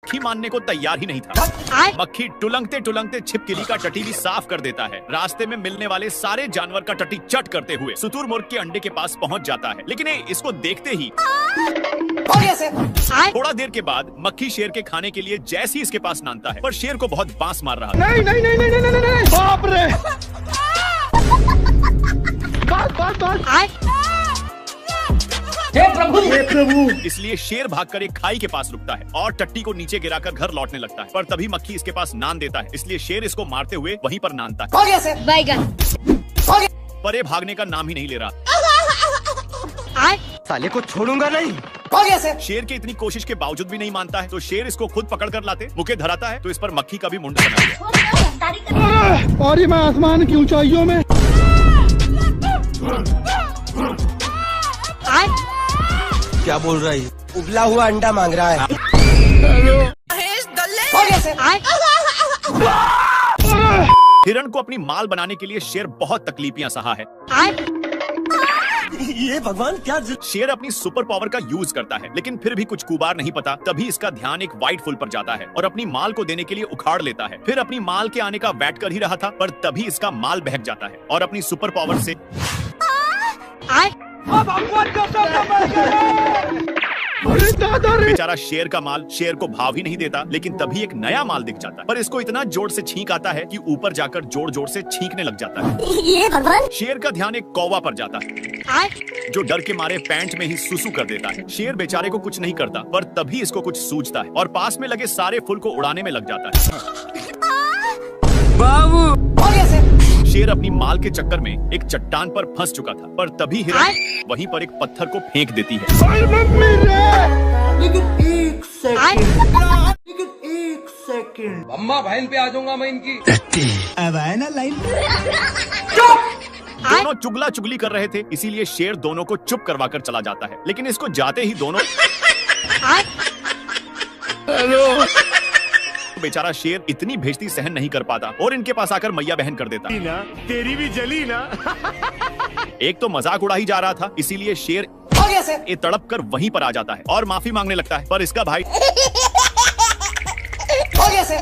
मक्खी मानने को तैयार ही नहीं था। मक्खी टुलंगते टुलंगते छिपकली का टटी भी साफ कर देता है। रास्ते में मिलने वाले सारे जानवर का टटी चट करते हुए शुतुरमुर्ग के अंडे के पास पहुंच जाता है। लेकिन इसको देखते ही थोड़ा देर के बाद मक्खी शेर के खाने के लिए जैसे ही इसके पास नानता है, पर शेर को बहुत बांस मार रहा है। नहीं, बाप रे! हे प्रभु! इसलिए शेर भागकर एक खाई के पास रुकता है और टट्टी को नीचे गिराकर घर लौटने लगता है। पर तभी मक्खी इसके पास नान देता है, इसलिए शेर इसको मारते हुए वहीं पर नानता है। हो गया सर। बैगन। पर ये भागने का नाम ही नहीं ले रहा। साले को छोड़ूंगा नहीं। हो गया सर। शेर की इतनी कोशिश के बावजूद भी नहीं मानता है, तो शेर इसको खुद पकड़ कर लाते मुके धराता है, तो इस पर मक्खी का भी मुंड बना गया। और मैं आसमान की ऊंचाइयों में। क्या बोल रहा है? उबला हुआ अंडा मांग रहा है। हो गया सर। हिरण को अपनी माल बनाने के लिए शेर बहुत तकलीफियां सहा है। ये भगवान क्या शेर अपनी सुपर पावर का यूज करता है, लेकिन फिर भी कुछ कुबार नहीं पता। तभी इसका ध्यान एक व्हाइट फुल पर जाता है और अपनी माल को देने के लिए उखाड़ लेता है। फिर अपनी माल के आने का वेट कर ही रहा था, पर तभी इसका माल बहक जाता है और अपनी सुपर पावर से बेचारा शेर का माल शेर को भाव ही नहीं देता। लेकिन तभी एक नया माल दिख जाता है, पर इसको इतना जोर से छींक आता है कि ऊपर जाकर जोर जोर से छींकने लग जाता है। ये भगवान! शेर का ध्यान एक कौवा पर जाता है, जो डर के मारे पैंट में ही सुसु कर देता है। शेर बेचारे को कुछ नहीं करता, पर तभी इसको कुछ सूझता है और पास में लगे सारे फूल को उड़ाने में लग जाता है। बाबू! हो गया सर। शेर अपनी माल के चक्कर में एक चट्टान पर फंस चुका था, पर तभी हिरण वहीं पर एक पत्थर को फेंक देती है। लेकिन एक सेकंड अम्मा बहन पे आ जाऊंगा मैं इनकी। अब आए ना लाइन। दोनों चुगला चुगली कर रहे थे, इसीलिए शेर दोनों को चुप करवा कर चला जाता है। लेकिन इसको जाते ही दोनों बेचारा शेर इतनी बेइज्जती सहन नहीं कर पाता और इनके पास आकर मैया बहन कर देता। तेरी भी जली ना। एक तो मजाक उड़ा ही जा रहा था, इसीलिए शेर हो गया सर। ये तड़प कर वहीं पर आ जाता है और माफी मांगने लगता है, पर इसका भाई हो गया सर।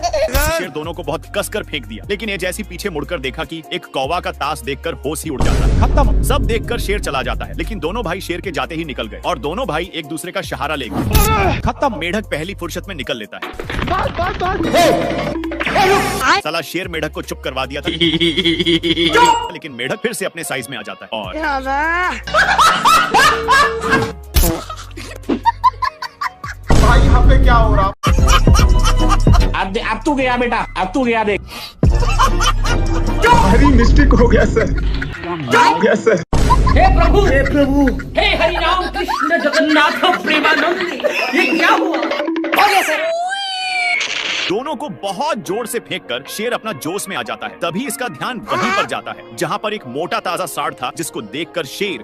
शेर दोनों को बहुत कसकर फेंक दिया। लेकिन ये जैसी पीछे मुड़कर देखा कि एक कौवा का ताश देखकर होश ही उड़ जाता है। खत्म। सब देखकर शेर चला जाता है, लेकिन दोनों भाई शेर के जाते ही निकल गए और दोनों भाई एक दूसरे का सहारा ले गए। खत्म। मेढक पहली फुर्सत में निकल लेता है। साला शेर मेढक को चुप करवा दिया था, लेकिन मेढक फिर से अपने साइज में आ जाता है और भाई यहाँ पे क्या हो रहा? अब तू गया बेटा, अब तू गया देख। भारी मिस्टेक हो गया सर। हो गया सर। हे प्रभु! हे प्रभु! हे हरि राम कृष्ण जगन्नाथ प्रेमानंद! ये क्या हुआ? हो गया सर। दोनों को बहुत जोर से फेंककर शेर अपना जोश में आ जाता है। तभी इसका ध्यान वहीं पर जाता है जहां पर एक मोटा ताजा सांड था, जिसको देखकर शेर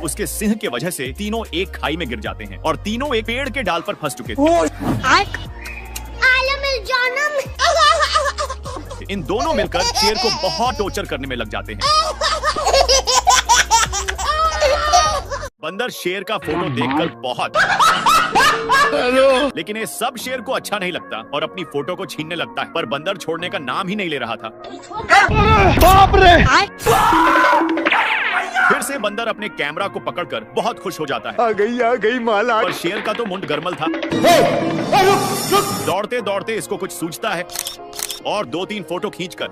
उसके सिंह के वजह से तीनों एक खाई में गिर जाते हैं और तीनों एक पेड़ के डाल पर फंस चुके थे। इन दोनों मिलकर शेर को बहुत टॉर्चर करने में लग जाते हैं। बंदर शेर का फोटो देखकर बहुत लेकिन ये सब शेर को अच्छा नहीं लगता और अपनी फोटो को छीनने लगता है, पर बंदर छोड़ने का नाम ही नहीं ले रहा था। बाप रे! फिर से बंदर अपने कैमरा को पकड़कर बहुत खुश हो जाता है। आ गई माल आ पर शेर का तो मुंड गरमल था। दौड़ते दौड़ते इसको कुछ सूझता है और 2-3 फोटो खींचकर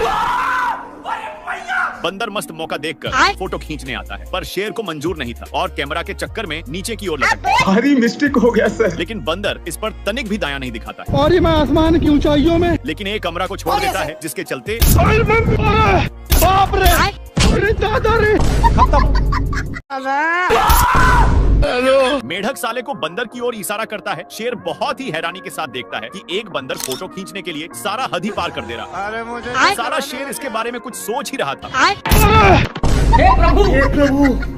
बंदर मस्त मौका देखकर फोटो खींचने आता है, पर शेर को मंजूर नहीं था और कैमरा के चक्कर में नीचे की ओर लटकता है। भारी मिस्टेक हो गया सर। लेकिन बंदर इस पर तनिक भी दया नहीं दिखाता है और मैं आसमान की ऊंचाइयों में। लेकिन एक कमरा को छोड़ देता है, जिसके चलते बाप रे! अरे दादा रे! मेढक साले को बंदर की ओर इशारा करता है। शेर बहुत ही हैरानी के साथ देखता है कि एक बंदर फोटो खींचने के लिए सारा हद ही पार कर दे रहा। अरे मुझे सारा शेर इसके बारे में कुछ सोच ही रहा था। हे प्रभु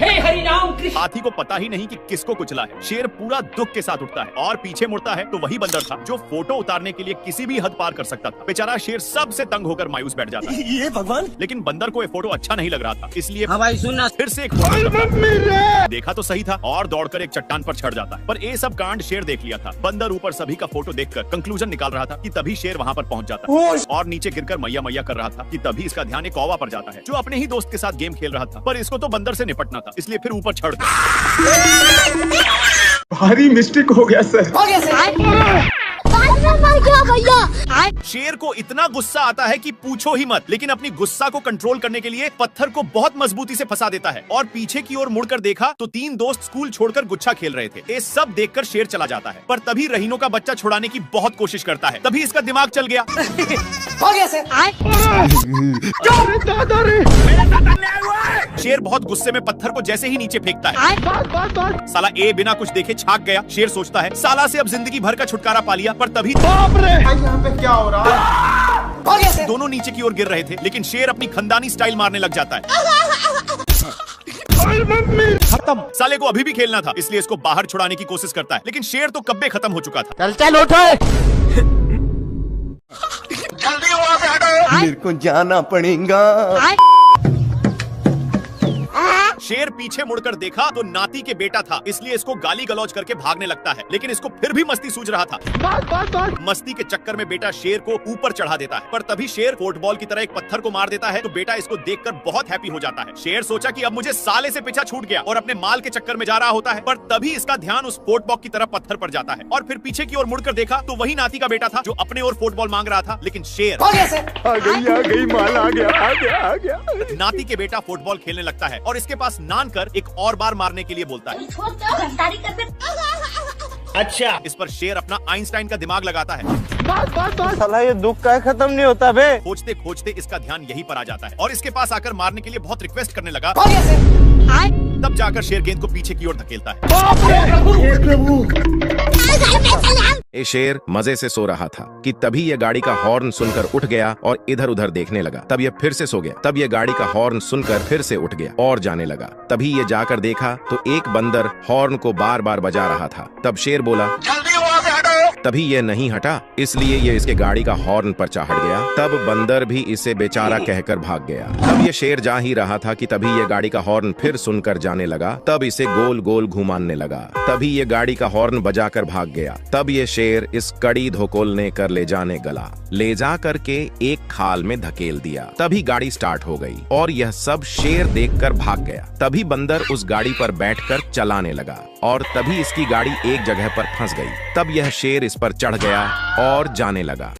हे हरि राम कृष्ण। हाथी को पता ही नहीं कि किसको कुचला है। शेर पूरा दुख के साथ उठता है और पीछे मुड़ता है तो वही बंदर था जो फोटो उतारने के लिए किसी भी हद पार कर सकता था। बेचारा शेर सबसे तंग होकर मायूस बैठ जाता है। ये भगवान। लेकिन बंदर को ये फोटो अच्छा नहीं लग रहा था, इसलिए हाँ भाई सुनना। फिर से एक फोटो करता है। देखा तो सही था और दौड़कर एक चट्टान पर चढ़ जाता है। पर ये सब कांड शेर देख लिया था। बंदर ऊपर सभी का फोटो देखकर कंक्लूजन निकाल रहा था कि तभी शेर वहाँ पर पहुँच जाता है और नीचे गिरकर मैया मैया कर रहा था कि तभी इसका ध्यान एक कौवा पर जाता है जो अपने ही दोस्त के साथ गेम खेल रहा था। पर इसको तो बंदर से निपटना था, इसलिए फिर ऊपर चढ़ भारी मिस्टेक हो गया सर। हो गया सर। शेर को इतना गुस्सा आता है कि पूछो ही मत, लेकिन अपनी गुस्सा को कंट्रोल करने के लिए पत्थर को बहुत मजबूती से फंसा देता है और पीछे की ओर मुड़कर देखा तो 3 दोस्त स्कूल छोड़कर गुच्छा खेल रहे थे। ये सब देखकर शेर चला जाता है, पर तभी रहीनों का बच्चा छुड़ाने की बहुत कोशिश करता है। तभी इसका दिमाग चल गया। हो गया सर। अरे दादा रे। शेर बहुत गुस्से में पत्थर को जैसे ही नीचे फेंकता है, साला ए बिना कुछ देखे छाक गया। शेर सोचता है साला से अब जिंदगी भर का छुटकारा पा लिया, पर तभी बाप रे यहाँ पे क्या हो रहा है? हो गया सर। दोनों नीचे की ओर गिर रहे थे, लेकिन शेर अपनी खंदानी स्टाइल मारने लग जाता है। खत्म। साले को अभी भी खेलना था, इसलिए इसको बाहर छुड़ाने की कोशिश करता है, लेकिन शेर तो कब्बे खत्म हो चुका था। चल उठो। मेरे को जाना पड़ेगा। शेर पीछे मुड़कर देखा तो नाती के बेटा था, इसलिए इसको गाली गलौज करके भागने लगता है, लेकिन इसको फिर भी मस्ती सूझ रहा था। मस्ती के चक्कर में बेटा शेर को ऊपर चढ़ा देता है, पर तभी शेर फुटबॉल की तरह एक पत्थर को मार देता है तो बेटा इसको देखकर बहुत हैप्पी हो जाता है। शेर सोचा कि अब मुझे साले से पीछा छूट गया और अपने माल के चक्कर में जा रहा होता है, पर तभी इसका ध्यान उस फुटबॉल की तरफ पत्थर पर जाता है और फिर पीछे की ओर मुड़कर देखा तो वही नाती का बेटा था जो अपने ओर फुटबॉल मांग रहा था, लेकिन शेर हो गया सर। आ गई माल आ गया। नाती के बेटा फुटबॉल खेलने लगता है और इसके पास नान कर एक और बार मारने के लिए बोलता है। अच्छा, इस पर शेर अपना आइंस्टाइन का दिमाग लगाता है। साला ये दुख का खत्म नहीं होता बे। खोजते खोजते इसका ध्यान यहीं पर आ जाता है और इसके पास आकर मारने के लिए बहुत रिक्वेस्ट करने लगा। हो गया सर। तब जाकर शेर गेंद को पीछे की ओर धकेलता है। ये शेर मजे से सो रहा था कि तभी ये गाड़ी का हॉर्न सुनकर उठ गया और इधर उधर देखने लगा। तब ये फिर से सो गया। तब ये गाड़ी का हॉर्न सुनकर फिर से उठ गया और जाने लगा। तभी ये जाकर देखा तो एक बंदर हॉर्न को बार बार बजा रहा था। तब शेर बोला तभी ये नहीं हटा, इसलिए ये इसके गाड़ी का हॉर्न पर चढ़ गया। तब बंदर भी इसे बेचारा कहकर भाग गया। तब ये शेर जा ही रहा था कि तभी ये गाड़ी का हॉर्न फिर सुनकर जाने लगा। तब इसे गोल गोल घुमाने लगा। तभी ये गाड़ी का हॉर्न बजाकर भाग गया। तब ये शेर इस कड़ी धोकोलने कर ले जाने गला, ले जा करके एक खाल में धकेल दिया। तभी गाड़ी स्टार्ट हो गई और यह सब शेर देखकर भाग गया। तभी बंदर उस गाड़ी पर बैठकर चलाने लगा और तभी इसकी गाड़ी एक जगह पर फंस गई। तब यह शेर इस पर चढ़ गया और जाने लगा।